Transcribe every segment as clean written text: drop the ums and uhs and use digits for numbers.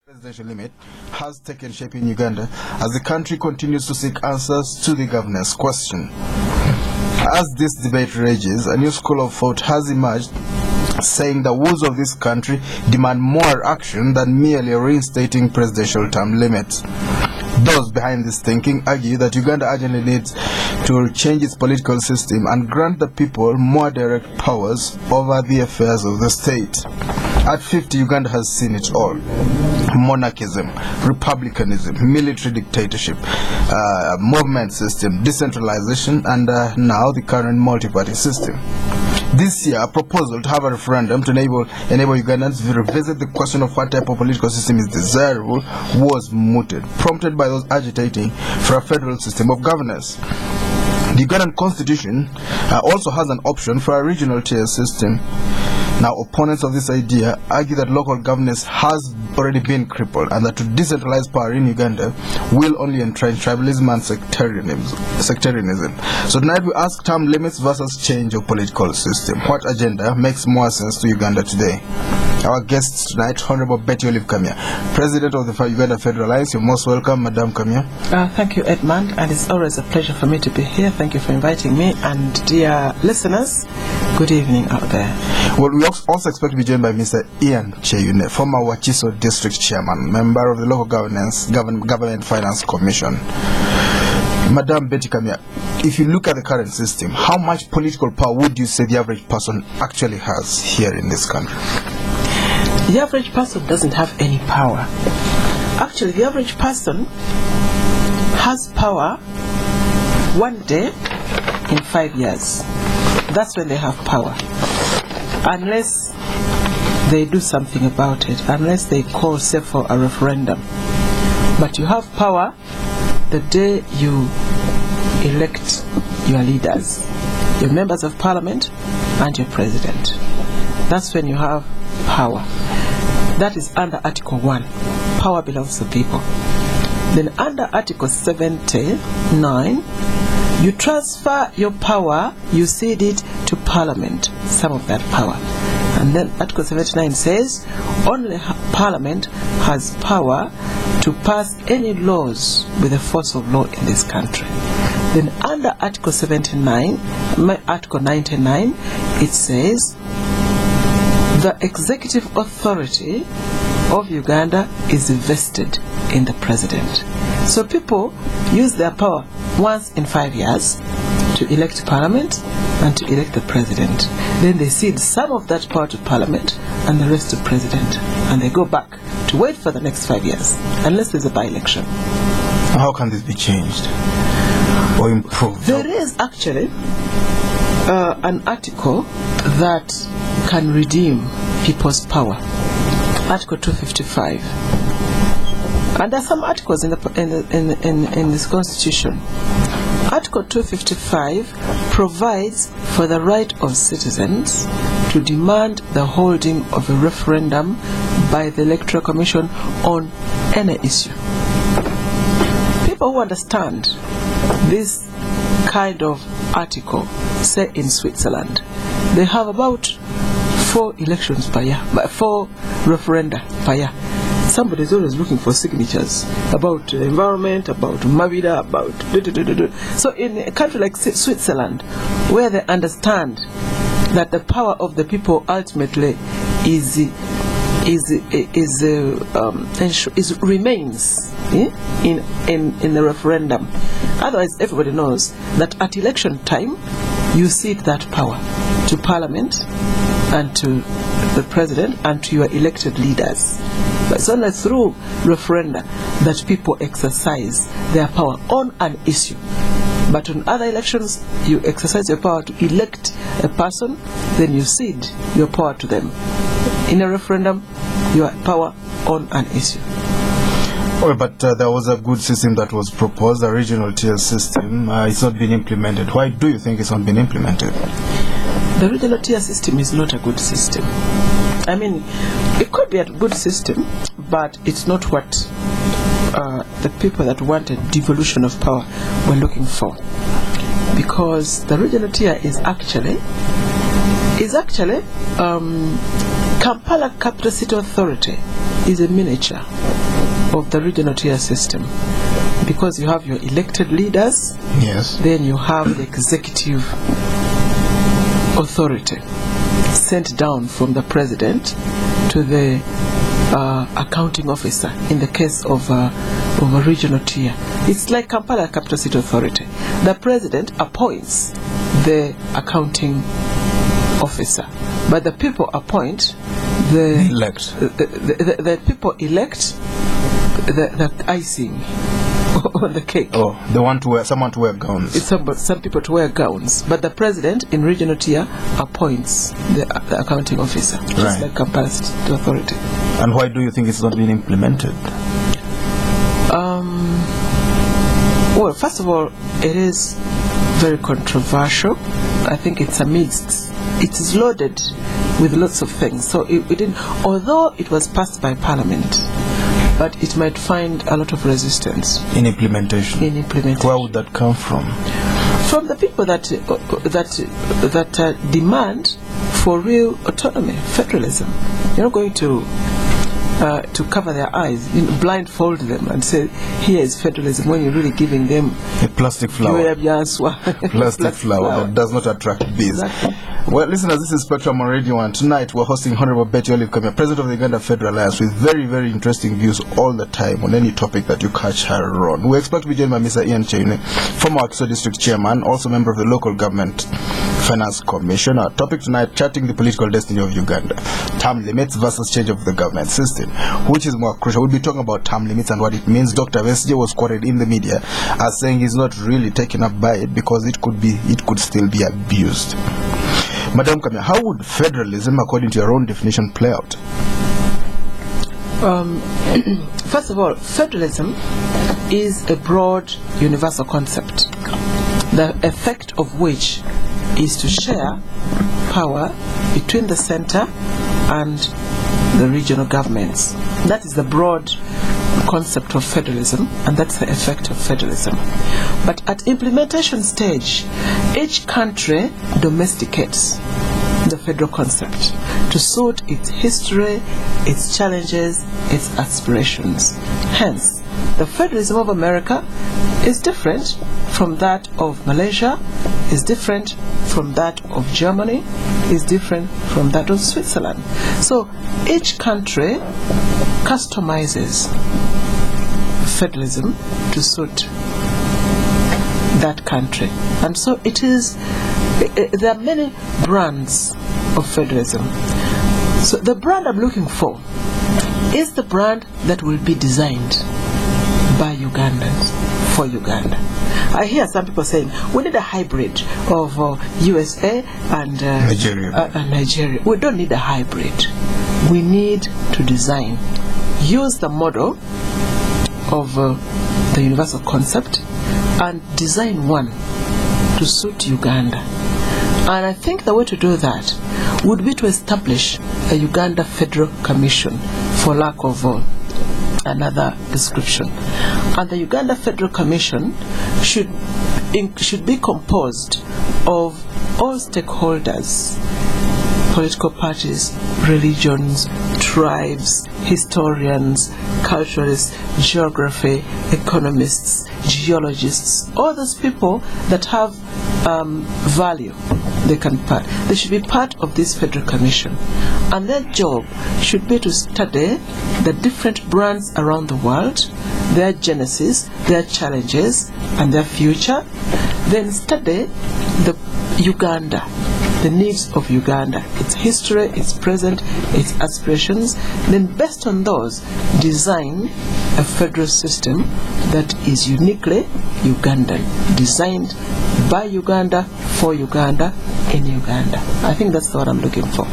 Presidential limit has taken shape in Uganda as the country continues to seek answers to the governor's question. As this debate rages, a new school of thought has emerged saying the woes of this country demand more action than merely reinstating presidential term limits. Those behind this thinking argue that Uganda urgently needs to change its political system and grant the people more direct powers over the affairs of the state. At 50, Uganda has seen it all. Monarchism, republicanism, military dictatorship, movement system, decentralization, and now the current multi-party system. This year, a proposal to have a referendum to enable Ugandans to revisit the question of what type of political system is desirable was mooted, prompted by those agitating for a federal system of governance. The Ugandan constitution also has an option for a regional tier system. Now, opponents of this idea argue that local governance has already been crippled and that to decentralize power in Uganda will only entrench tribalism and sectarianism. So tonight we ask term limits versus change of political system. What agenda makes more sense to Uganda today? Our guests tonight, Honorable Bettie Kamya, President of the Uganda Federal Alliance. You're most welcome, Madam Kamya. Thank you, Edmond, and it's always a pleasure for me to be here. Thank you for inviting me, and dear listeners, good evening out there. Well, we also expect to be joined by Mr. Kyeyune, former Wakiso District Chairman, member of the Local Government Finance Commission. Madam Bettie Kamya, if you look at the current system, how much political power would you say the average person actually has here in this country? The average person doesn't have any power. Actually, the average person has power one day in 5 years. That's when they have power. Unless they do something about it, unless they call, say, for a referendum. But you have power the day you elect your leaders, your members of parliament and your president. That's when you have power. That is under Article 1. Power belongs to people. Then under Article 79, you transfer your power, you cede it to Parliament, some of that power. And then Article 79 says, only Parliament has power to pass any laws with the force of law in this country. Then under Article 79, Article 99, it says, the executive authority of Uganda is vested in the President. So people use their power once in 5 years to elect Parliament and to elect the President. Then they cede some of that power to Parliament and the rest to President. And they go back to wait for the next 5 years, unless there's a by-election. How can this be changed or improved? There is actually an article that can redeem people's power. Article 255. And there are some articles in this constitution. Article 255 provides for the right of citizens to demand the holding of a referendum by the Electoral Commission on any issue. People who understand this kind of article, say in Switzerland, they have about 4 elections per year, 4 referenda per year. Somebody is always looking for signatures about environment, about Mavida, about So in a country like Switzerland, where they understand that the power of the people ultimately remains in the referendum. Otherwise, everybody knows that at election time, you cede that power to Parliament and to the President and to your elected leaders. But it's only through referenda that people exercise their power on an issue. But on other elections, you exercise your power to elect a person, then you cede your power to them. In a referendum, your power on an issue. Oh, but there was a good system that was proposed, a regional tier system. It's not been implemented. Why do you think it's not been implemented? The regional tier system is not a good system. I mean, it could be a good system, but it's not what the people that wanted devolution of power were looking for. Because the regional tier is actually Kampala Capital City Authority is a miniature of the regional tier system, because you have your elected leaders, Yes. then you have the executive authority sent down from the president to the accounting officer in the case of a regional tier. It's like Kampala Capital City Authority. The president appoints the accounting officer, but the people appoint the people elect the icing on the cake. Oh, they want to wear someone to wear gowns. It's some people to wear gowns, but the president in regional tier appoints the accounting officer, just like Kampala City Authority. And why do you think it's not been implemented? Well, first of all, it is very controversial. I think it is loaded with lots of things. So it didn't, although it was passed by Parliament, but it might find a lot of resistance in implementation. Where would that come from? From the people that demand for real autonomy, federalism. You're not going to cover their eyes, blindfold them and say, here is federalism, when you're really giving them a plastic flower. Plastic flower that does not attract bees. Exactly. Well, listeners, this is Spectrum on Radio 1. Tonight we're hosting Honorable Bettie Kamya, President of the Uganda Federal Alliance, with very, very interesting views all the time on any topic that you catch her on. We expect to be joined by Mr. Kyeyune, former Wakiso District Chairman, also member of the Local Government Finance Commission. Our topic tonight, charting the political destiny of Uganda. Term limits versus change of the government system. Which is more crucial? We'll be talking about term limits and what it means. Dr. Besije was quoted in the media as saying he's not really taken up by it because it could still be abused. Madam Kamya, how would federalism, according to your own definition, play out? First of all, federalism is a broad, universal concept, the effect of which is to share power between the center and the regional governments. That is the broad concept of federalism, and that's the effect of federalism. But at implementation stage, each country domesticates the federal concept to suit its history, its challenges, its aspirations. Hence, the federalism of America is different from that of Malaysia, is different from that of Germany, is different from that of Switzerland. So each country customizes federalism to suit that country. And so it is, there are many brands of federalism. So the brand I'm looking for is the brand that will be designed by Ugandans for Uganda. I hear some people saying we need a hybrid of USA and Nigeria. We don't need a hybrid. We need to design, use the model of the universal concept and design one to suit Uganda. And I think the way to do that would be to establish a Uganda Federal Commission, for lack of another description. And the Uganda Federal Commission should be composed of all stakeholders, political parties, religions, tribes, historians, culturalists, geography, economists, geologists, all those people that have value. They should be part of this Federal Commission, and their job should be to study the different brands around the world, their genesis, their challenges, and their future. Then study the Uganda, the needs of Uganda, its history, its present, its aspirations. Then based on those, design a federal system that is uniquely Ugandan, designed by Uganda, for Uganda, in Uganda. I think that's what I'm looking for.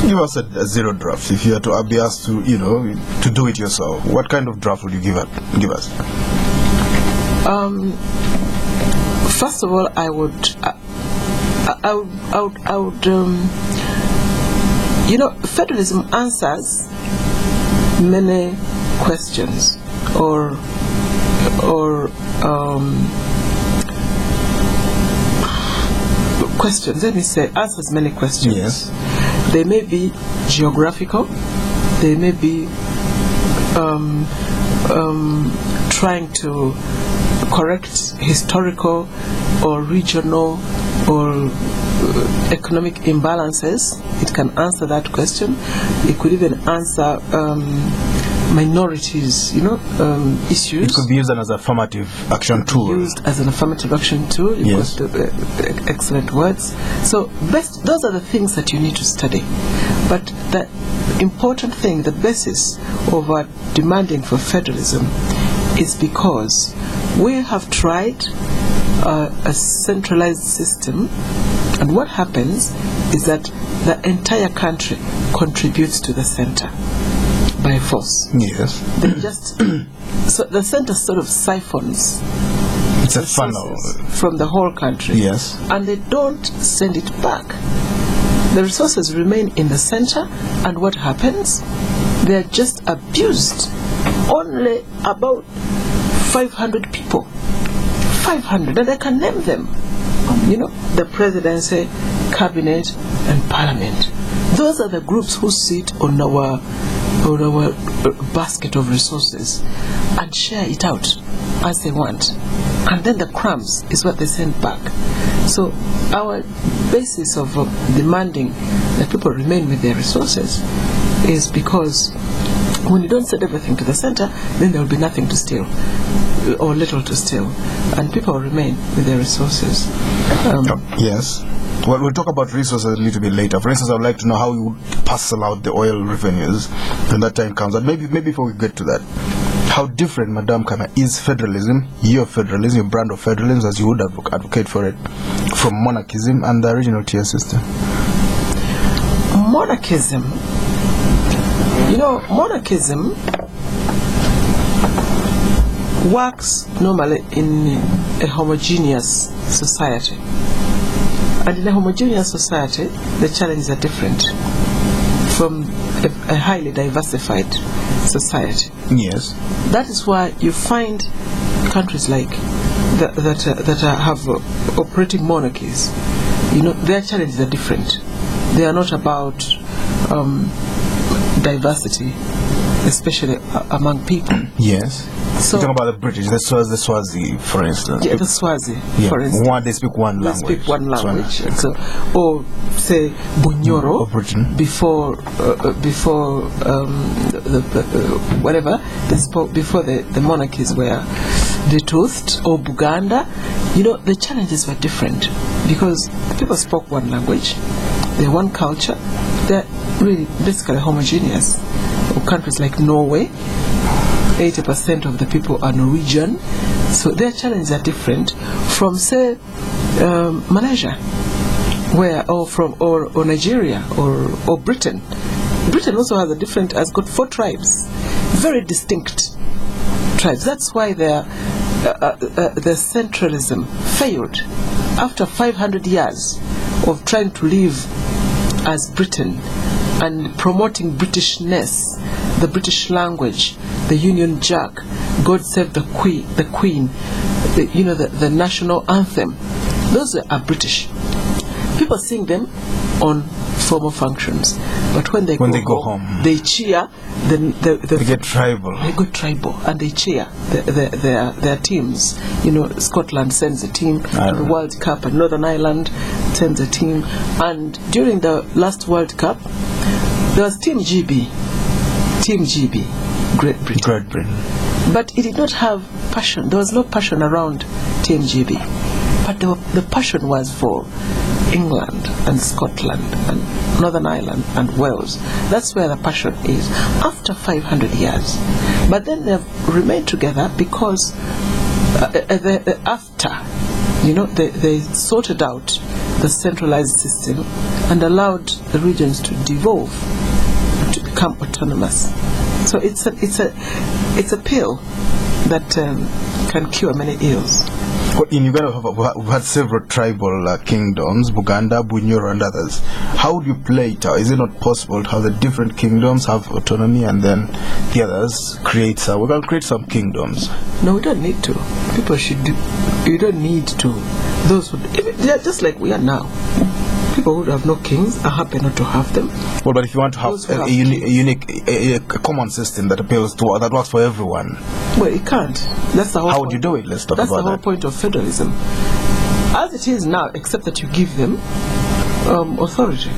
Give us a zero draft. If you had to be asked to, to do it yourself, what kind of draft would you give us? First of all, I would federalism answers many questions or questions. Let me say, answers many questions. Yes. They may be geographical, they may be trying to correct historical or regional or economic imbalances. It can answer that question. It could even answer minorities, issues. It could be used as an affirmative action tool. Used as an affirmative action tool. Yes. Excellent words. So those are the things that you need to study. But the important thing, the basis of our demanding for federalism, is because we have tried a centralized system, and what happens is that the entire country contributes to the center by force. Yes. They just so the center sort of siphons. It's a funnel from the whole country. Yes. And they don't send it back. The resources remain in the center, and what happens? They are just abused. Only about 500 people. 500, and I can name them. The presidency, cabinet, and parliament. Those are the groups who sit on our basket of resources and share it out as they want. And then the crumbs is what they send back. So our basis of demanding that people remain with their resources is because when you don't send everything to the center, then there will be nothing to steal, or little to steal, and people will remain with their resources. Yes. Well, we'll talk about resources a little bit later. For instance, I would like to know how you would parcel out the oil revenues when that time comes. And maybe before we get to that, how different, Madam Kamya, is federalism, your brand of federalism, as you would advocate for it, from monarchism and the regional tier system? Monarchism works normally in a homogeneous society. And in a homogeneous society, the challenges are different from a highly diversified society. Yes. That is why you find countries like that have operating monarchies. Their challenges are different. They are not about diversity, especially among people. Yes. So, you're talking about the British, the Swazi, for instance. Yeah, the Swazi, for instance. They speak one language. They speak one language. So, or say Bunyoro, before whatever they spoke before the monarchies were detoothed, or Buganda. The challenges were different because people spoke one language, they're one culture, they're really basically homogeneous. Or countries like Norway, 80% of the people are Norwegian, so their challenges are different from, say, Malaysia, or Nigeria, or Britain. Britain also has got 4 tribes, very distinct tribes. That's why the centralism failed after 500 years of trying to live as Britain and promoting Britishness, the British language, the Union Jack, God Save the Queen, the national anthem. Those are British. People sing them on formal functions, but when they go home, they cheer. They get tribal. They go tribal, and they cheer their teams. Scotland sends a team to the World Cup, and Northern Ireland sends a team. And during the last World Cup, there was Team GB, Great Britain. But it did not have passion. There was no passion around Team GB. But the passion was for England and Scotland and Northern Ireland and Wales. That's where the passion is, after 500 years. But then they've remained together because they sorted out the centralized system and allowed the regions to devolve, to become autonomous. So it's a pill that can cure many ills. Well, in Uganda, we've had several tribal kingdoms, Buganda, Bunyoro, and others. How would you play it out? Is it not possible to have the different kingdoms have autonomy and then the others create some? We can create some kingdoms. No, we don't need to. People should do. You don't need to. They are just like we are now. People who have no kings are happy not to have them. Well, but if you want to have a unique, a common system that appeals to, that works for everyone. Well, it can't. That's the whole How would you do it? Let's talk about that. That's the whole point of federalism. As it is now, except that you give them authority.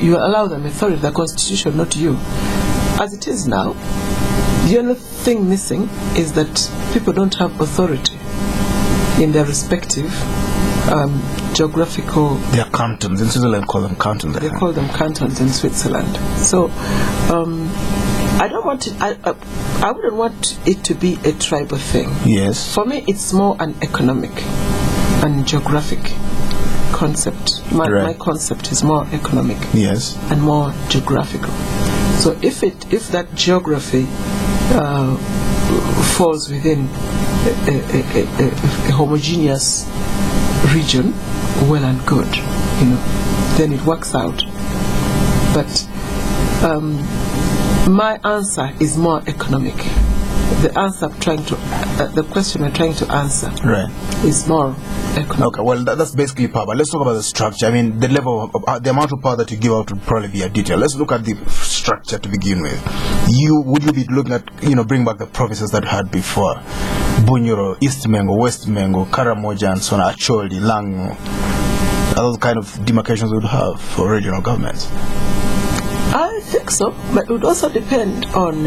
You allow them authority, the constitution, not you. As it is now, the only thing missing is that people don't have authority in their respective geographical... They are cantons. In Switzerland, call them cantons. They call them cantons in Switzerland. So, I don't want it... I wouldn't want it to be a tribal thing. Yes. For me, it's more an economic and geographic concept. My concept is more economic. Yes. And more geographical. So if that geography falls within a homogeneous region, well and good, then it works out. But my answer is more economic. The answer the question I'm trying to answer is more economic. Okay, well that's basically power. But let's talk about the structure. I mean, the level of the amount of power that you give out would probably be a detail. Let's look at the structure to begin with. Would you be looking at bring back the provinces that you had before? Bunyoro, East Mengo, West Mengo, Karamoja, and so on, Acholi, Lango. Are those kind of demarcations we would have for regional governments? I think so, but it would also depend on.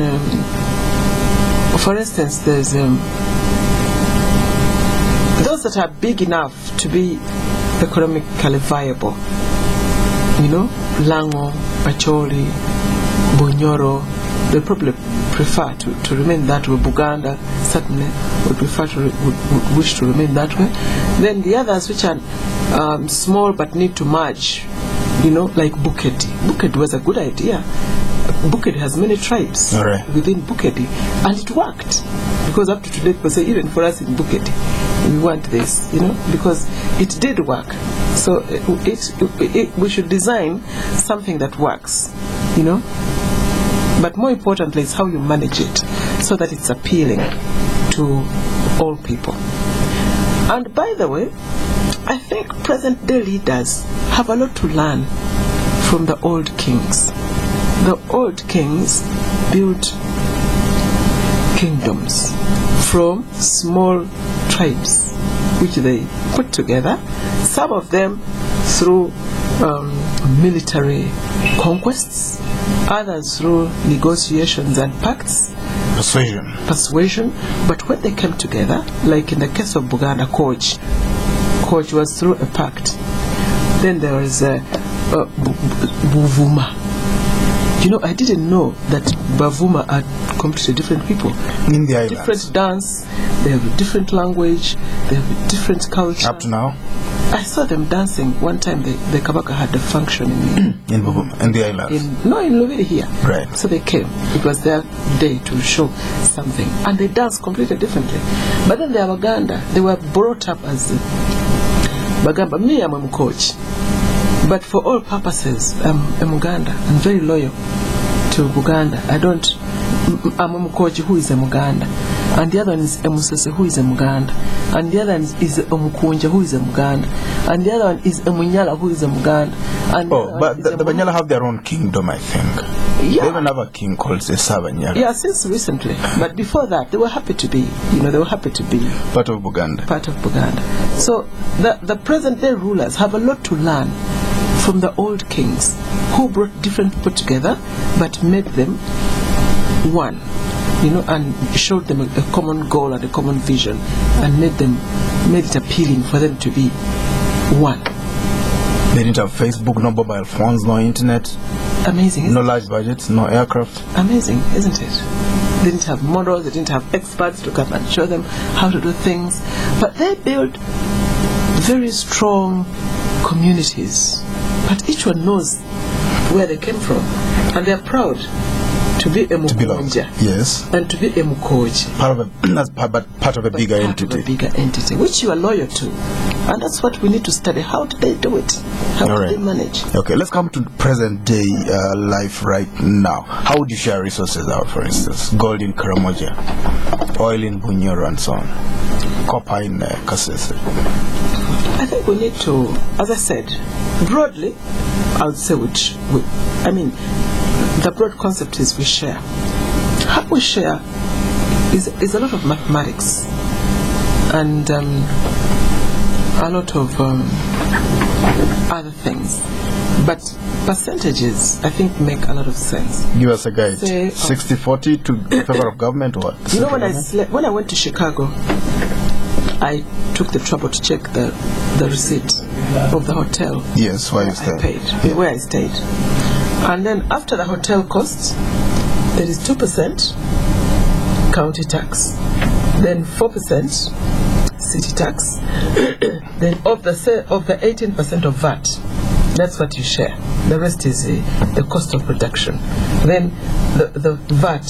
For instance, there's those that are big enough to be economically viable. Lango, Acholi, Bunyoro, they probably prefer to remain that way. Buganda certainly would wish to remain that way. Then the others which are small but need to merge, like Buketi. Buketi was a good idea. Buketi has many tribes within Buketi, and it worked, because up to today people say even for us in Buketi we want this, because it did work. So we should design something that works, but more importantly it's how you manage it so that it's appealing to all people. And by the way, I think present day leaders have a lot to learn from the old kings. The old kings built kingdoms from small tribes which they put together, some of them through military conquests, others through negotiations and pacts, persuasion. But when they came together, like in the case of Buganda, Coach was through a pact. Then there was Buvuma. I didn't know that Bavuma are completely different people. In the islands. Different dance, they have a different language, they have a different culture. Up to now? I saw them dancing. One time the Kabaka had a function in Bavuma, in the islands? In Luviri here. Right. So they came. It was their day to show something. And they danced completely differently. But then they are Uganda. They were brought up as Bagamba. Me, I'm a coach. But for all purposes, I'm Muganda. I'm very loyal to Buganda. I'm a Mukoji who is a Muganda. And the other one is a Musese who is a Muganda. And the other one is a Mukunja who is a Muganda. And the other one is a Munyala who is a Muganda. And but the Banyala have their own kingdom, I think. Yeah. They even have a king called Sesabanyala. Yeah, since recently. But before that, they were happy to be, they were happy to be part of Buganda. So the present day rulers have a lot to learn from the old kings who brought different people together but made them one, and showed them a common goal and a common vision and made it appealing for them to be one. They didn't have Facebook, no mobile phones, no internet. Amazing. No large budgets, no aircraft. Amazing, isn't it? They didn't have models, they didn't have experts to come and show them how to do things. But they built very strong communities. But each one knows where they came from. And they're proud to be a Mukunja. Yes. And to be a Mukoji. Part of a bigger entity. Which you are loyal to. And that's what we need to study. How do they do it? How do they manage? Okay, let's come to present day life right now. How would you share resources out, for instance? Gold in Karamoja, oil in Bunyoro and so on, copper in Kasese. I think we need to, as I said, broadly, I would say the broad concept is we share. How we share is a lot of mathematics and a lot of other things. But percentages, I think, make a lot of sense. Give us a guide. 60-40 to favor of government or what? You know, when I went to Chicago, I took the trouble to check the receipt of the hotel. Yes, where you stayed. Where I stayed. And then after the hotel costs, there is 2% county tax, then 4% city tax, then of the 18% of VAT. That's what you share. The rest is the cost of production. Then the VAT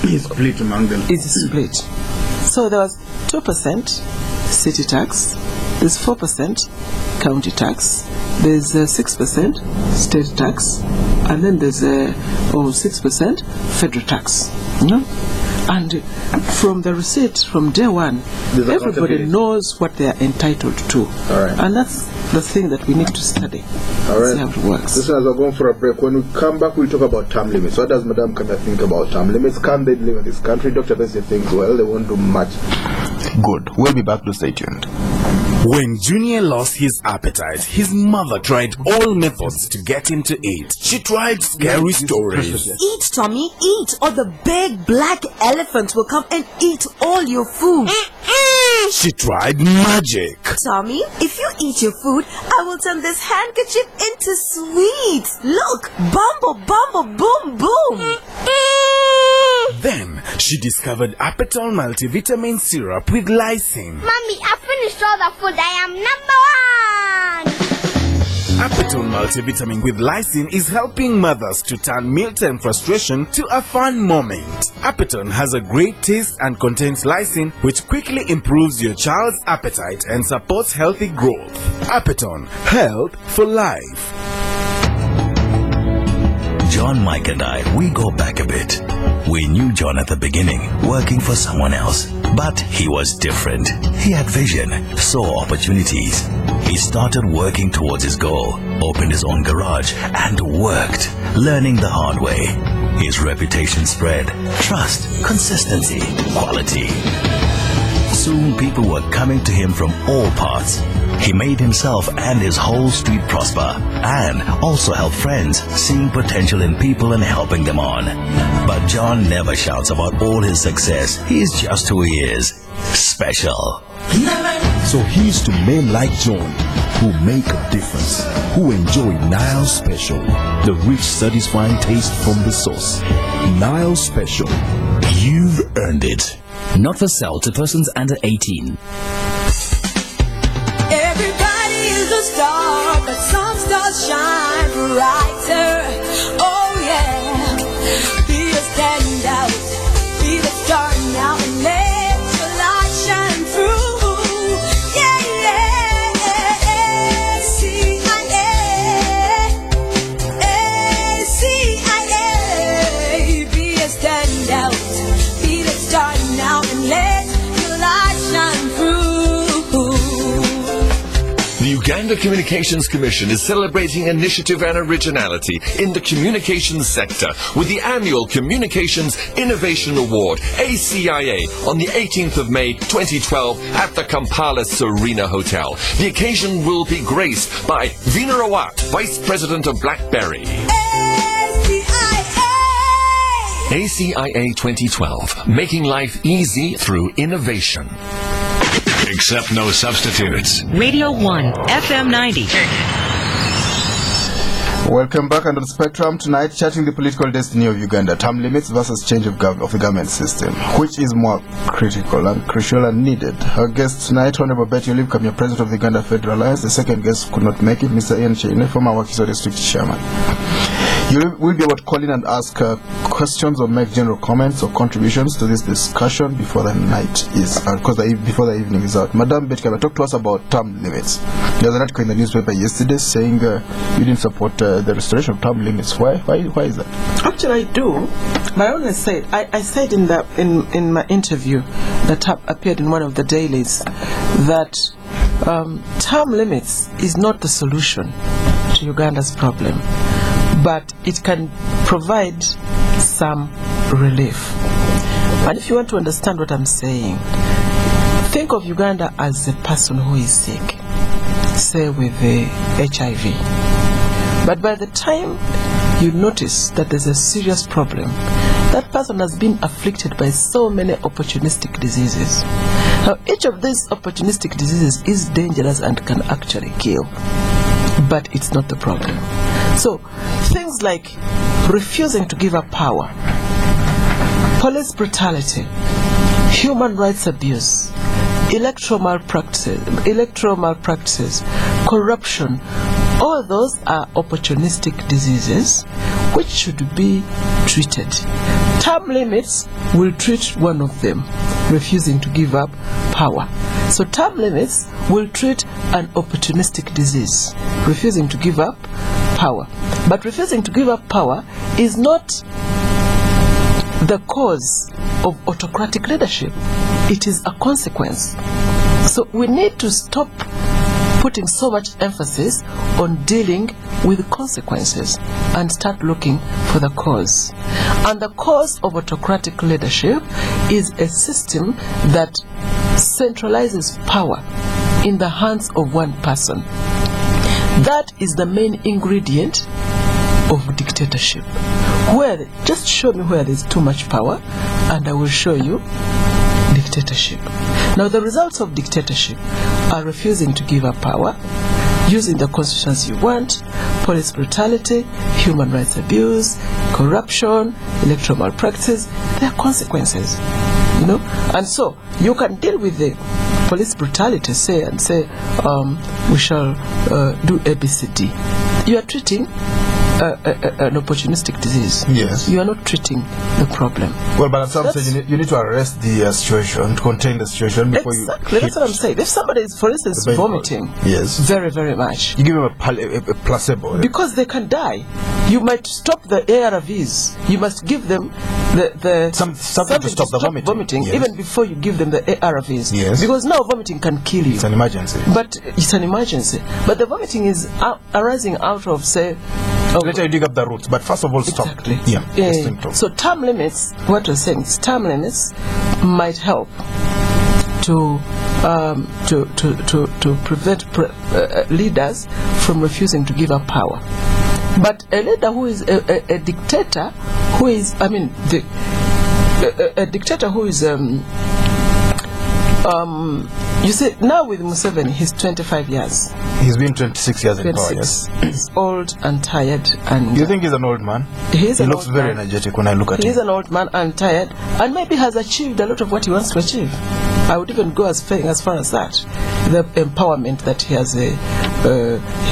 is split among them. Is split. So there was 2% city tax, there's 4% county tax, there's 6% state tax, and then there's 6% federal tax. And from the receipt, from day one, everybody knows what they are entitled to. And that's the thing that we need to study. See how it works. This is we're going for a break. When we come back, we'll talk about term limits. What does Madam Kamya think about term limits? Can they live in this country? Dr. Bettie thinks, well, they won't do much. Good. We'll be back to stay tuned. When Junior lost his appetite, his mother tried all methods to get him to eat. She tried scary stories. Eat, Tommy, eat, or the big black elephant will come and eat all your food. She tried magic. Tommy, if you eat your food, I will turn this handkerchief into sweets. Look, bumble, bumble, boom, boom. Then she discovered Apetol multivitamin syrup with lysine. Mommy, I finished all the food. I am number 1. Apetol multivitamin with lysine is helping mothers to turn mealtime frustration to a fun moment. Apetol has a great taste and contains lysine, which quickly improves your child's appetite and supports healthy growth. Apetol, health for life. John, Mike and I, we go back a bit. We knew John at the beginning, working for someone else. But he was different. He had vision, saw opportunities. He started working towards his goal, opened his own garage, and worked, learning the hard way. His reputation spread. Trust, consistency, quality. Soon people were coming to him from all parts. He made himself and his whole street prosper, and also helped friends, seeing potential in people and helping them on. But John never shouts about all his success. He's just who he is. Special. So here's to men like John, who make a difference, who enjoy Nile Special, the rich, satisfying taste from the source. Nile Special. You've earned it. Not for sale to persons under 18. Everybody is a star, but some stars shine brighter. Oh yeah, be a standout, be the star now and let your light shine through. Yeah, CIA, be a standout, be the star now and let your light shine through. The Uganda Communications Commission is celebrating initiative and originality in the communications sector with the annual Communications Innovation Award, ACIA, on the 18th of May 2012 at the Kampala Serena Hotel. The occasion will be graced by Vina Rawat, Vice President of BlackBerry. ACIA 2012, making life easy through innovation. Accept no substitutes. Radio 1, FM 90. Welcome back under the spectrum tonight, chatting the political destiny of Uganda, term limits versus change of the government system. Which is more critical and crucial and needed? Our guest tonight, Honorable Bettie, Kamya, President of the Uganda Federal Alliance. The second guest could not make it, Mr. Kyeyune, former Wakiso District Chairman. You will be able to call in and ask questions or make general comments or contributions to this discussion before the night is before the evening is out. Madam Bettie, talk to us about term limits. There was an article in the newspaper yesterday saying you didn't support the restoration of term limits. Why is that? Actually, I do. But I only said I said in my interview that appeared in one of the dailies that term limits is not the solution to Uganda's problem, but it can provide some relief. And if you want to understand what I'm saying, think of Uganda as a person who is sick, say with HIV. But by the time you notice that there's a serious problem, that person has been afflicted by so many opportunistic diseases. Now, each of these opportunistic diseases is dangerous and can actually kill, but it's not the problem. So, things like refusing to give up power, police brutality, human rights abuse, electoral malpractices, corruption, all those are opportunistic diseases which should be treated. Term limits will treat one of them, refusing to give up power. So term limits will treat an opportunistic disease, refusing to give up power. But refusing to give up power is not the cause of autocratic leadership. It is a consequence. So we need to stop putting so much emphasis on dealing with consequences and start looking for the cause. And the cause of autocratic leadership is a system that centralizes power in the hands of one person. That is the main ingredient of dictatorship. Just show me where there's too much power and I will show you dictatorship. Now, the results of dictatorship are refusing to give up power, using the constitution as you want, police brutality, human rights abuse, corruption, electoral malpractice. There are consequences, you know. And so you can deal with the police brutality, say we shall do ABCD. You are treating an opportunistic disease. Yes. You are not treating the problem. Well, but at some stage you need to arrest the situation, to contain the situation before exactly. That's what I'm saying. If somebody is, for instance, vomiting, yes, very, very much, you give them a placebo. Because they can die. You might stop the ARVs. You must give them something to stop the vomiting yes, even before you give them the ARVs. Yes. Because now vomiting can kill you. It's an emergency. But it's an emergency. But the vomiting is arising out of, say, later you dig up the roots, but first of all, stop. Exactly. Yeah. So term limits, what we're saying is term limits might help to prevent leaders from refusing to give up power. But a leader who is a dictator, who is, a dictator who is you see, now with Museveni, he's 25 years. He's been 26 years in power, yes. He's old and tired. And you think he's an old man? He looks very energetic when I look at him. He's an old man and tired, and maybe has achieved a lot of what he wants to achieve. I would even go as far as that. The empowerment that he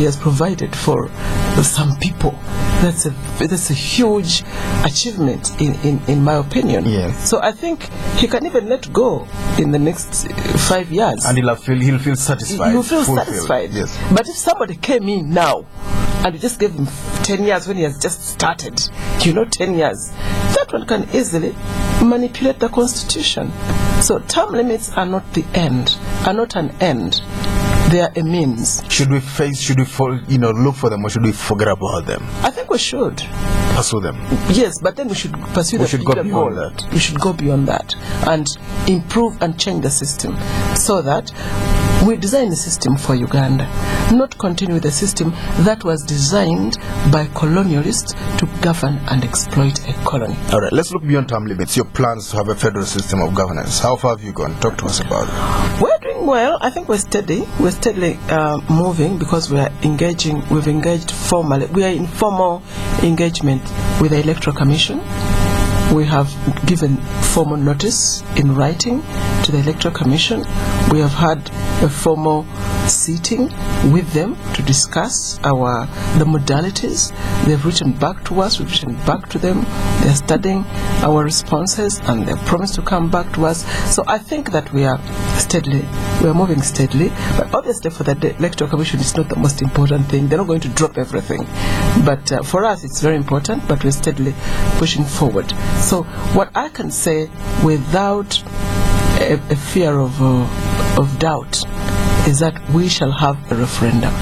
has provided for some people. That's a huge achievement in my opinion. Yes. So I think he can even let go in the next 5 years. And he'll feel satisfied. He'll feel satisfied. Yes. But if somebody came in now and you just gave him 10 years when he has just started, 10 years, that one can easily manipulate the constitution. So term limits are not the end, are not an end. They are a means. Should we look for them, or should we forget about them? I think we should pursue them. Yes, but then we should pursue the bigger goal. We should go beyond that and improve and change the system so that we design a system for Uganda, not continue with a system that was designed by colonialists to govern and exploit a colony. All right, let's look beyond term limits. Your plans to have a federal system of governance. How far have you gone? Talk to us about it. We're doing well. I think we're steady. We're steadily moving because we've engaged formally. We are in formal engagement with the Electoral Commission. We have given formal notice in writing to the Electoral Commission. We have had a formal sitting with them to discuss the modalities. They've written back to us, we've written back to them. They're studying our responses and they've promised to come back to us. So I think that we are moving steadily. But obviously for the Electoral Commission, it's not the most important thing. They're not going to drop everything. But for us, it's very important, but we're steadily pushing forward. So what I can say without a fear of doubt is that we shall have a referendum.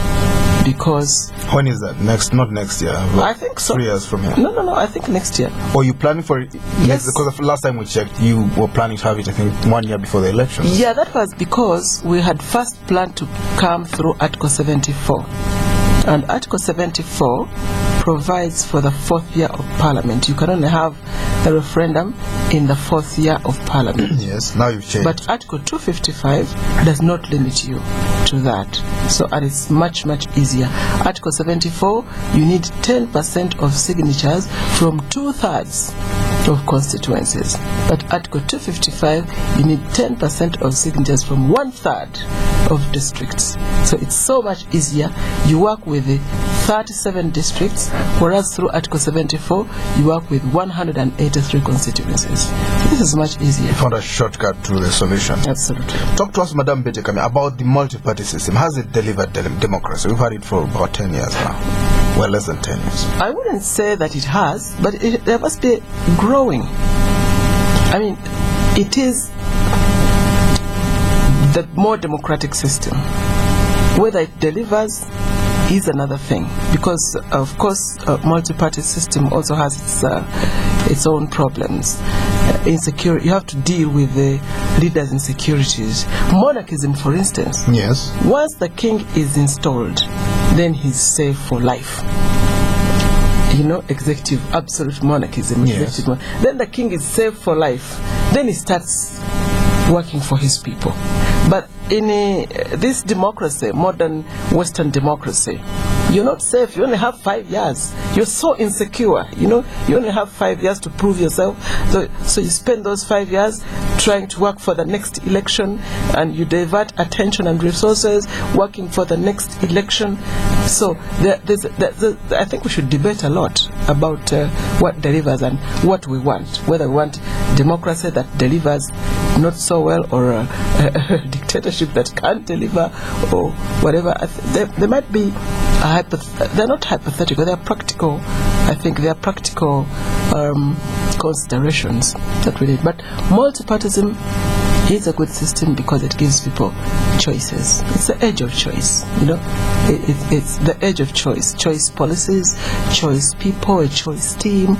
because... When is that? Not next year. I think so. 3 years from here. No, I think next year. Or you planning for it? Yes. Because the last time we checked, you were planning to have it, I think, 1 year before the elections. Yeah, that was because we had first planned to come through Article 74. And Article 74 provides for the 4th year of Parliament. You can only have the referendum in the 4th year of Parliament. Yes, now you've changed. But Article 255 does not limit you to that. So, and it's much, much easier. Article 74, you need 10% of signatures from 2/3 of constituencies. But Article 255, you need 10% of signatures from 1/3 of districts. So it's so much easier. You work with the 37 districts, whereas through Article 74, you work with 183 constituencies. So this is much easier. You found a shortcut to the solution. Absolutely. Talk to us, Madam Bettie, about the multi-party system. Has it delivered democracy? We've had it for about 10 years now. Well, less than 10 years. I wouldn't say that it has, but there must be growing. I mean, it is the more democratic system. Whether it delivers is another thing, because of course multi-party system also has its own problems. Insecurity, you have to deal with the leaders' insecurities. Monarchism, for instance. Yes. Once the king is installed, then he's safe for life. You know, executive, absolute monarchism. Yes. Then the king is safe for life. Then he starts working for his people. But in this democracy, modern Western democracy, you're not safe. You only have 5 years. You're so insecure. You know, you only have 5 years to prove yourself. So you spend those 5 years trying to work for the next election, and you divert attention and resources working for the next election. So I think we should debate a lot about what delivers and what we want. Whether we want democracy that delivers not so well, or a dictatorship that can't deliver, or whatever. There might be they're not hypothetical, they're practical. I think they're practical considerations that we need. But multipartism is a good system because it gives people choices. It's the age of choice, you know. It's the age of choice. Choice policies, choice people, a choice team,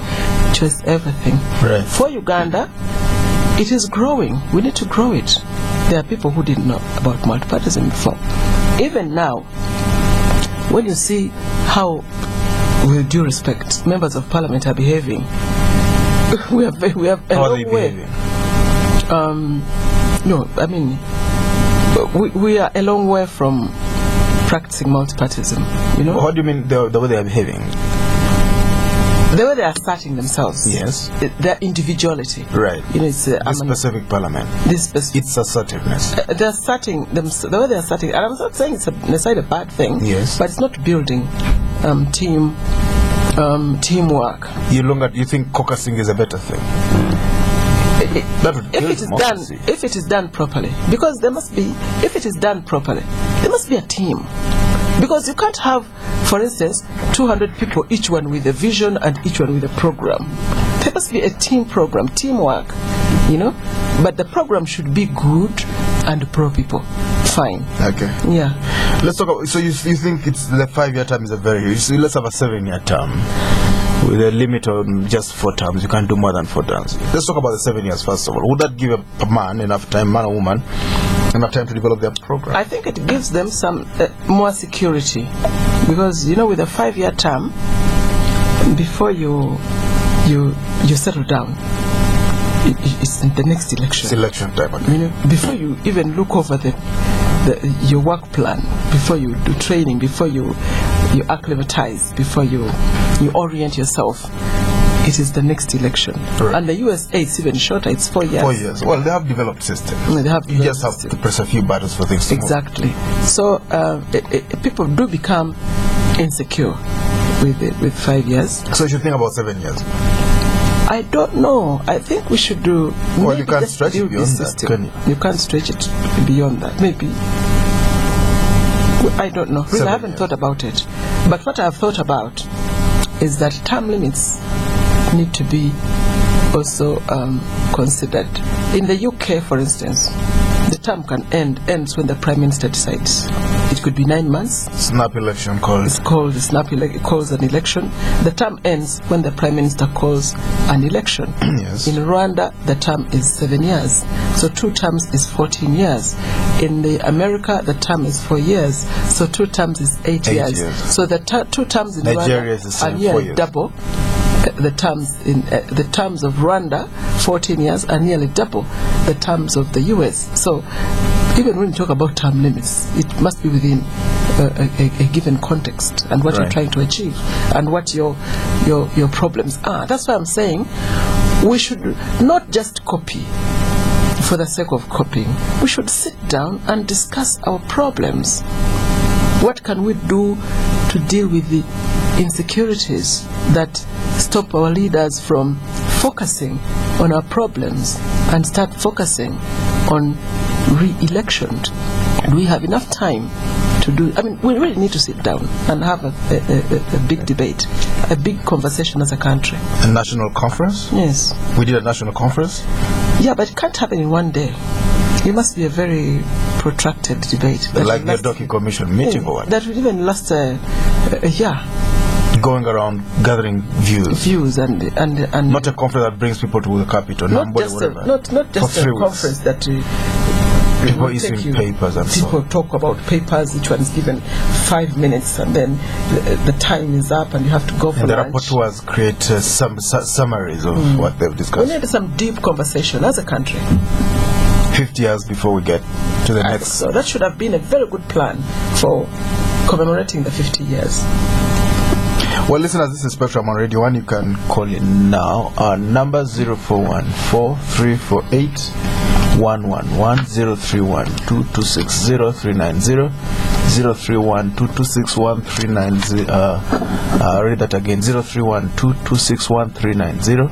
choice everything. Right. For Uganda, it is growing. We need to grow it. There are people who didn't know about multipartism before. Even now, when you see how, with due respect, members of parliament are behaving, we have a how long are they way. behaving? No, I mean, we are a long way from practicing multipartism. You know. What do you mean the way they are behaving? The way they are asserting themselves. Yes. Their individuality. Right. You know, it's this specific parliament. Its assertiveness. They're asserting the way they're asserting, and I'm not saying it's necessarily a bad thing. Yes. But it's not building teamwork. You think caucusing is a better thing? If it is done properly, because there must be. If it is done properly, there must be a team. Because you can't have, for instance, 200 people, each one with a vision and each one with a program. There must be a team program, teamwork, you know. But the program should be good and pro people. Fine. Okay. Yeah. Let's talk about. So you think it's the 5-year term is a very. So let's have a 7-year term with a limit on just 4 terms. You can't do more than 4 terms. Let's talk about the 7 years first of all. Would that give a man enough time, man or woman, enough time to develop their program? I think it gives them some more security, because you know, with a 5-year term, before you settle down, it's in the next election. It's election time. You know, before you even look over your work plan, before you do training, before you acclimatize, before you orient yourself, it is the next election. Right. And the USA is even shorter, it's 4 years. 4 years. Well, they have developed systems. You just have to press a few buttons for things to move. Exactly. So people do become insecure with 5 years. So you should think about 7 years. I don't know. I think we should do. Well, you can't stretch it beyond that, can you? You can't stretch it beyond that. Maybe. I don't know. Really, I haven't thought about it. But what I've thought about is that term limits need to be also considered. In the UK, for instance, the term ends when the Prime Minister decides. It it could be 9 months. Snap election called. It's called a snap it calls an election. The term ends when the Prime Minister calls an election. Yes. In Rwanda, the term is 7 years. So 2 terms is 14 years. In the America, the term is 4 years. So 2 terms is 8 years. So the 2 terms in Nigeria is the Rwanda same, are 4 nearly years. double. The terms of Rwanda, 14 years, are nearly double the terms of the US. So even when you talk about term limits, it must be within a given context and what you're trying to achieve and what your problems are. That's why I'm saying we should not just copy for the sake of copying. We should sit down and discuss our problems. What can we do to deal with the insecurities that stop our leaders from focusing on our problems and start focusing on re-election? Do we have enough time to do? I mean, we really need to sit down and have a big debate, a big conversation as a country. A national conference? Yes. We did a national conference? Yeah, but it can't happen in one day. It must be a very protracted debate. Like the Doki Commission meeting or what? That would even last a year. Going around gathering views and not a conference that brings people to the capital. Not just a conference that people issuing papers and people talk about papers. Each one is given 5 minutes, and then the time is up, and you have to go for lunch. And the rapporteurs create some summaries of what they've discussed. We need some deep conversation as a country. 50 years before we get to the next. So that should have been a very good plan for commemorating the 50 years. Well, listeners, this is Spectrum on Radio 1. You can call in now. Our number 0414-348-111, 031-226-0390, 031-226-1390. Read that again, 031-226-1390,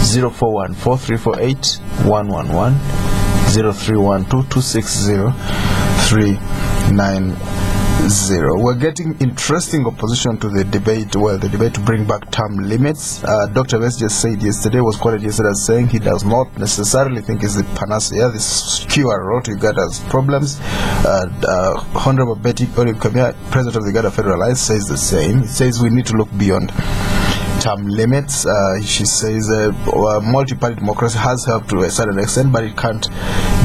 041-4348-111, 031-226-0390. We're getting interesting opposition to the debate. Well, the debate to bring back term limits. Dr. West just said yesterday, was quoted yesterday as saying he does not necessarily think it's the panacea, this cure road to Uganda's problems. Honorable Bettie, Kamya, President of the Uganda Federal Alliance, says the same. He says we need to look beyond term limits. She says multi-party democracy has helped to a certain extent, but it can't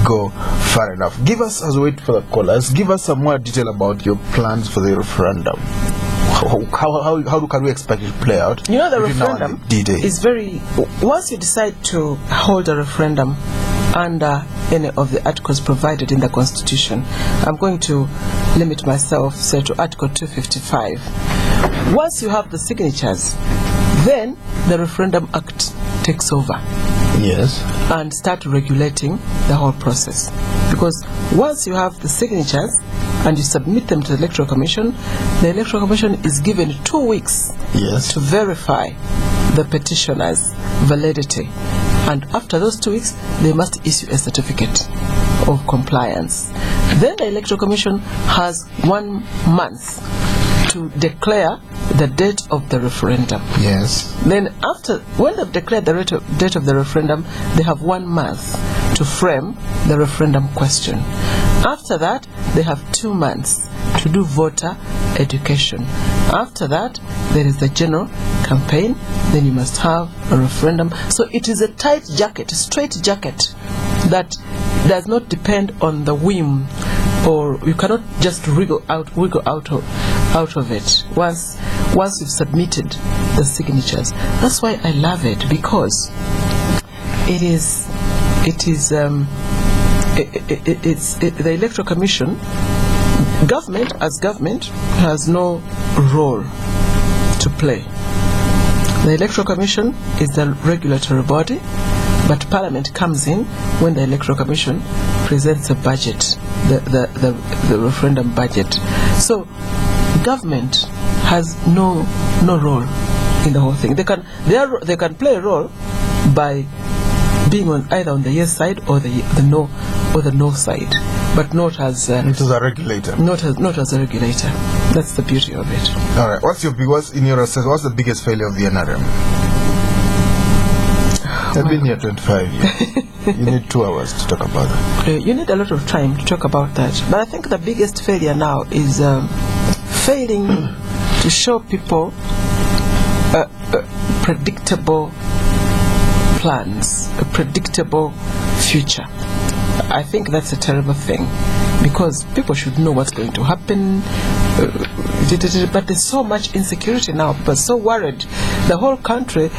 go far enough. Give us, as we wait for the callers, give us some more detail about your plans for the referendum. How can we expect it to play out? You know, the referendum is very... Once you decide to hold a referendum under any of the articles provided in the Constitution, I'm going to limit myself, say, to Article 255. Once you have the signatures, then the Referendum Act takes over. Yes. And start regulating the whole process. Because once you have the signatures and you submit them to the Electoral Commission, the Electoral Commission is given 2 weeks to verify the petitioner's validity. And after those 2 weeks, they must issue a certificate of compliance. Then the Electoral Commission has 1 month to declare the date of the referendum. Yes. Then after, when they've declared the date of the referendum, they have 1 month to frame the referendum question. After that, they have 2 months to do voter education. After that, there is the general campaign. Then you must have a referendum. So it is a tight jacket, a straight jacket that does not depend on the whim, or you cannot just wiggle out of it once you've submitted the signatures. That's why I love it, because it's the Electoral Commission. Government has no role to play. The Electoral Commission is the regulatory body, but Parliament comes in when the Electoral Commission presents a budget, the referendum budget. So government has no role in the whole thing. They can play a role by being either on the yes side or the no side, but not as a regulator. Not as a regulator. That's the beauty of it. All right. What's the biggest failure of the NRM? I've been here 25 years. You need 2 hours to talk about that. You need a lot of time to talk about that. But I think the biggest failure now is failing to show people predictable plans, a predictable future. I think that's a terrible thing, because people should know what's going to happen. But there's so much insecurity now. People are so worried, the whole country,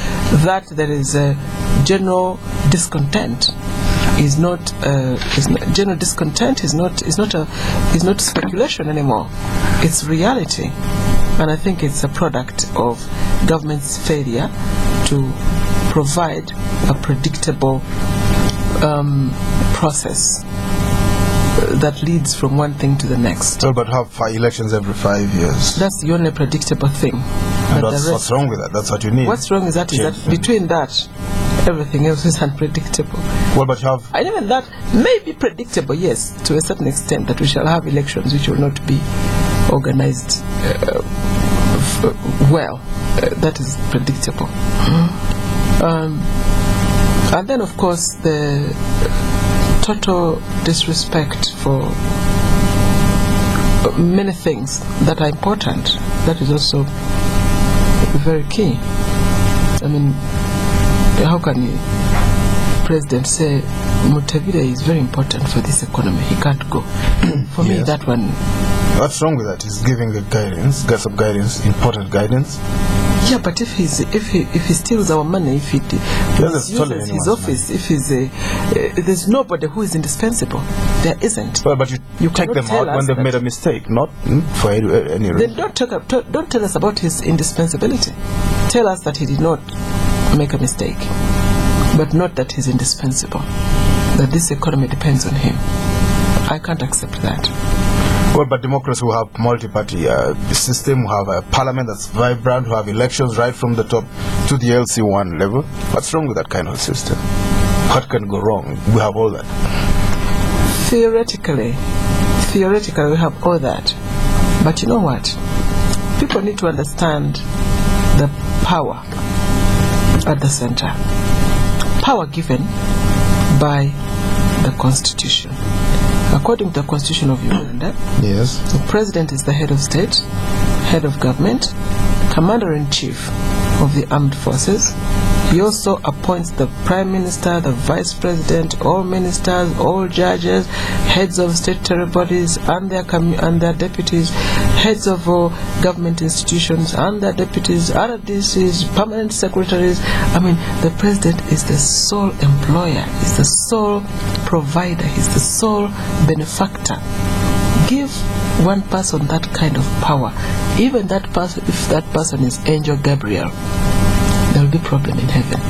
that there is a general discontent. General discontent is not speculation anymore. It's reality, and I think it's a product of government's failure to provide a predictable process that leads from one thing to the next. Well, but have elections every 5 years. That's the only predictable thing. And what's wrong with that? That's what you need. What's wrong is that between that, everything else is unpredictable. Well, but you have... And even that may be predictable, yes, to a certain extent, that we shall have elections which will not be organized well. That is predictable. And then, of course, the total disrespect for many things that are important. That is also very key. I mean, how can the president say Mutavira is very important for this economy? He can't go. For me, that one... What's wrong with that? He's giving a guidance, got some guidance, important guidance. Yeah, but if he steals our money, if he uses his office, if he's there's nobody who is indispensable. There isn't. Well, but you take them out when they've made a mistake, not for any reason. Then don't tell us about his indispensability. Tell us that he did not make a mistake, but not that he's indispensable. That this economy depends on him. I can't accept that. Well, but democracy will have multi-party system, will have a parliament that's vibrant, will have elections right from the top to the LC1 level. What's wrong with that kind of system? What can go wrong? We have all that. Theoretically, we have all that. But you know what? People need to understand the power at the center. Power given by the Constitution. According to the Constitution of Uganda, yes, the president is the head of state, head of government, commander-in-chief of the armed forces. He also appoints the prime minister, the vice president, all ministers, all judges, heads of statutory bodies and their deputies, heads of government institutions and their deputies, RDCs, permanent secretaries. I mean, the president is the sole employer, is the sole provider, he's the sole benefactor. Give one person that kind of power, even that person, if that person is Angel Gabriel, there will be problem in heaven.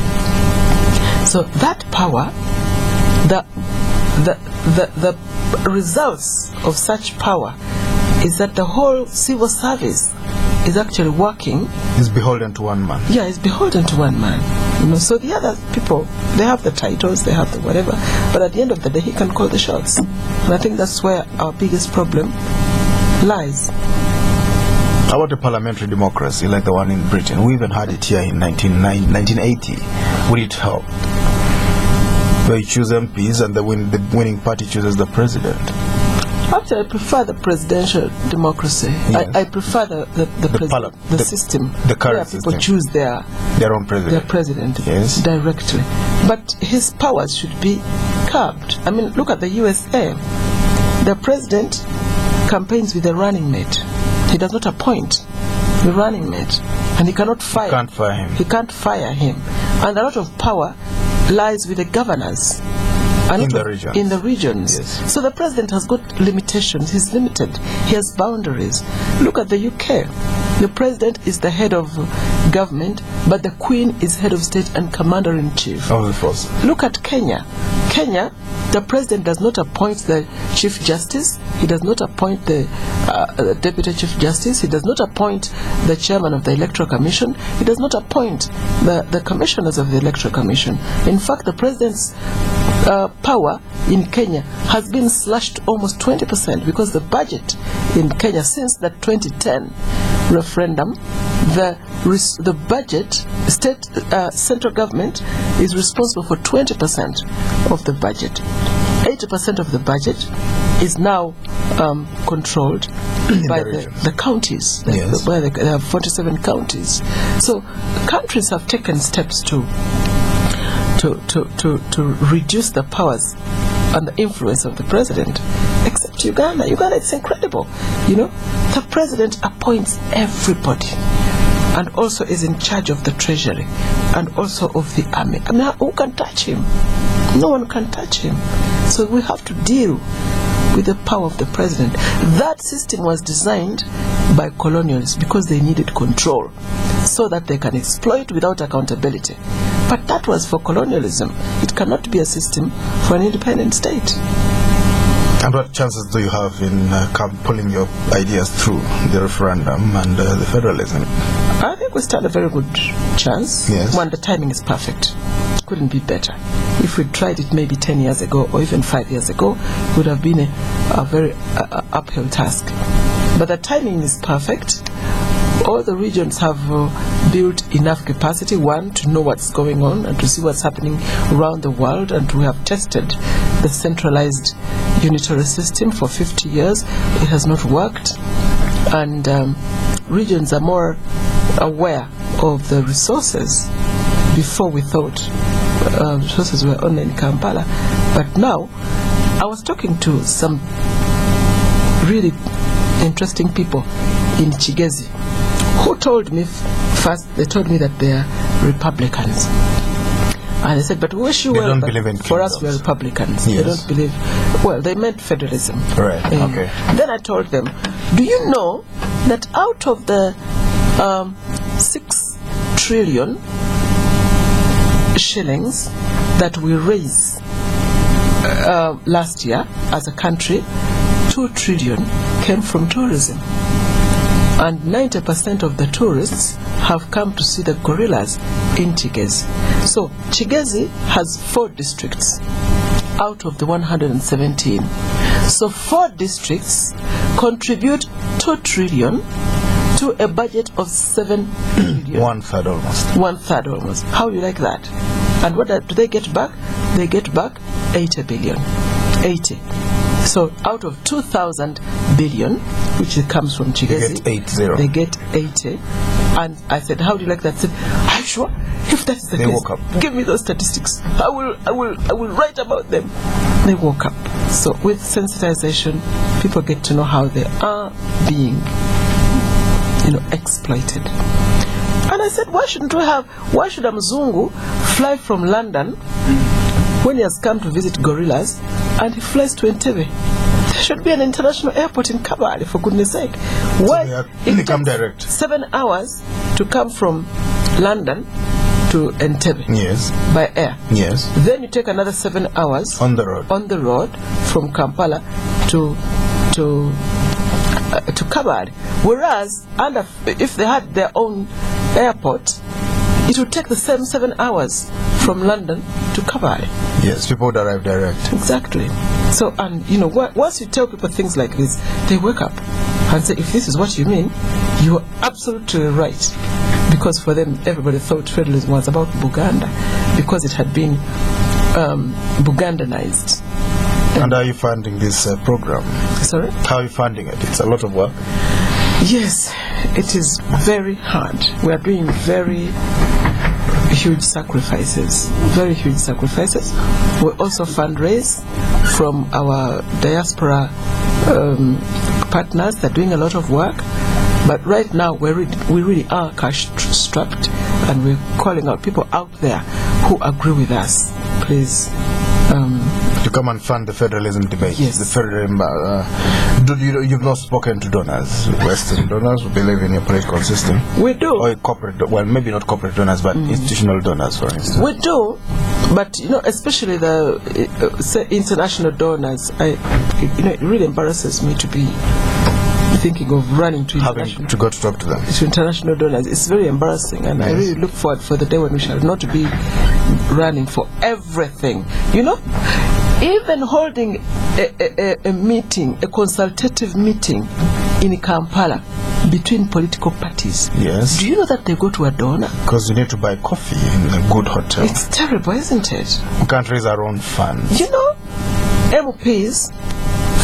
So that power, the results of such power is that the whole civil service is actually working. Is beholden to one man. Yeah, it's beholden to one man. You know, so the other people, they have the titles, they have the whatever, but at the end of the day, he can call the shots. And I think that's where our biggest problem lies. How about a parliamentary democracy like the one in Britain? We even had it here in 1980. Would it help? Where you choose MPs and the winning party chooses the president. Actually, I prefer the presidential democracy. Yes. I prefer the system the current where people system. Choose their own president. Their president, yes, directly. But his powers should be curbed. I mean, look at the USA. The president campaigns with a running mate. He does not appoint the running mate, and he cannot fire. You can't fire him. He can't fire him, and a lot of power lies with the governors. In the regions. Yes. So the president has got limitations. He's limited. He has boundaries. Look at the UK. The president is the head of government, but the Queen is head of state and commander-in-chief of the force. Look at Kenya. Kenya, the president does not appoint the chief justice. He does not appoint the deputy chief justice. He does not appoint the chairman of the electoral commission. He does not appoint the commissioners of the electoral commission. In fact, the president's power in Kenya has been slashed almost 20% because the budget in Kenya since that 2010 referendum, the budget, central government is responsible for 20% of the budget. 80% of the budget is now controlled by the counties. Yes. There are 47 counties. So countries have taken steps to reduce the powers and the influence of the president. Except Uganda. Uganda, it's incredible. You know, the president appoints everybody, and also is in charge of the treasury, and also of the army. I mean, who can touch him? No one can touch him. So we have to deal with the power of the president. That system was designed by colonialists because they needed control, so that they can exploit without accountability. But that was for colonialism. It cannot be a system for an independent state. And what chances do you have in pulling your ideas through the referendum and the federalism? I think we stand a very good chance. Yes. When the timing is perfect. Couldn't be better. If we tried it maybe 10 years ago or even 5 years ago, it would have been a very uphill task. But the timing is perfect. All the regions have built enough capacity, one, to know what's going on and to see what's happening around the world, and we have tested the centralized unitary system for 50 years. It has not worked, and regions are more aware of the resources. Before we thought resources were only in Kampala, but now I was talking to some really interesting people in Kigezi who told me first, they told me that they are Republicans. And they said, but we wish you well, but for us we are Republicans. Yes. They don't believe, well, they meant federalism. Right, okay. Then I told them, do you know that out of the 6 trillion shillings that we raised last year as a country, 2 trillion came from tourism? And 90% of the tourists have come to see the gorillas in Kigezi. So Kigezi has 4 districts out of the 117. So 4 districts contribute 2 trillion to a budget of 7 billion. 1/3 almost. 1/3 almost. How do you like that? And what do they get back? They get back 80 billion. 80. So out of 2,000 billion, which comes from Kigezi, they get 80. And I said, how do you like that? I said, are you sure? If that's the case, woke up. give me those statistics. I will write about them. They woke up. So with sensitization, people get to know how they are being, exploited. And I said, why should a Mzungu fly from London when he has come to visit gorillas and he flies to Entebbe? There should be an international airport in Kabale, for goodness sake. Why? They come direct. 7 hours to come from London to Entebbe. Yes. By air. Yes. Then you take another 7 hours on the road from Kampala to Kabale. Whereas, if they had their own airport, it would take the same 7 hours from London to Kabale. Yes, people would arrive direct. Exactly. So, and once you tell people things like this, they wake up and say, if this is what you mean, you are absolutely right. Because for them, everybody thought federalism was about Buganda, because it had been Bugandanized. And how are you funding this program? Sorry? How are you funding it? It's a lot of work. Yes, it is very hard. We are doing very huge sacrifices. Very huge sacrifices. We also fundraise from our diaspora partners. They're doing a lot of work. But right now, we really are cash strapped, and we're calling out people out there who agree with us. Please. To come and fund the federalism debate. Yes. The federalism. You've not spoken to donors, Western donors who believe in your political system? We do. Or corporate, well, maybe not corporate donors, but institutional donors, for instance. We do, but especially the international donors. It really embarrasses me to be thinking of running to having to go to talk to them. To international donors. It's very embarrassing, and I really look forward for the day when we shall not be running for everything. Even holding a meeting, a consultative meeting in Kampala, between political parties. Yes. Do you know that they go to a donor? Because you need to buy coffee in a good hotel. It's terrible, isn't it? We can't raise our own funds. You know, MPs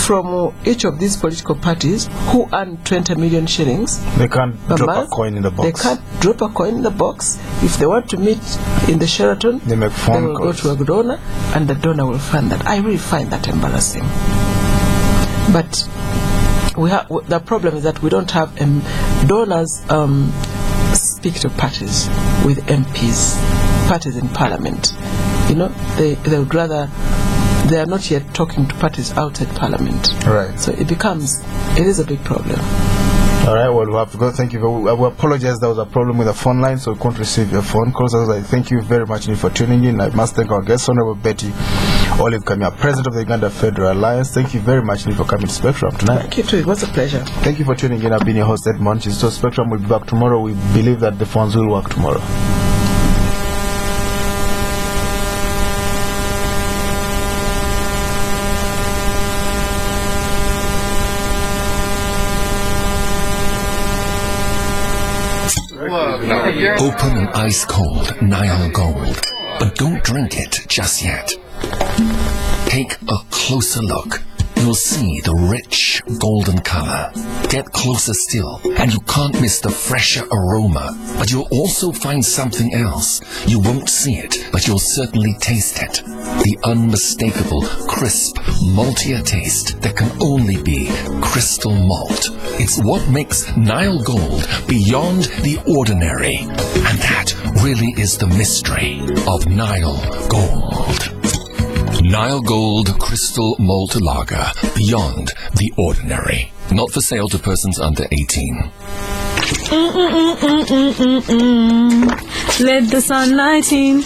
from each of these political parties who earn 20 million shillings, they can't drop a coin in the box. They can't drop a coin in the box. If they want to meet in the Sheraton, they make phone will calls. Go to a donor, and the donor will fund that. I really find that embarrassing. But the problem is that we don't have donors speak to parties with MPs, parties in parliament. You know, they would rather. They are not yet talking to parties outside parliament. Right. So it is a big problem. All right, well, we have to go. Thank you. We apologize. There was a problem with the phone line, so we couldn't receive your phone calls. I thank you very much for tuning in. I must thank our guest, Honorable Bettie Olive Kamya, President of the Uganda Federal Alliance. Thank you very much for coming to Spectrum tonight. Thank you too. It was a pleasure. Thank you for tuning in. I've been your host, Edmond. So Spectrum will be back tomorrow. We believe that the phones will work tomorrow. Open an ice-cold Nile Gold, but don't drink it just yet. Take a closer look. You'll see the rich golden color. Get closer still, and you can't miss the fresher aroma. But you'll also find something else. You won't see it, but you'll certainly taste it. The unmistakable, crisp, maltier taste that can only be crystal malt. It's what makes Nile Gold beyond the ordinary. And that really is the mystery of Nile Gold. Nile Gold Crystal Malt Lager, beyond the ordinary. Not for sale to persons under 18. Let the sunlight in.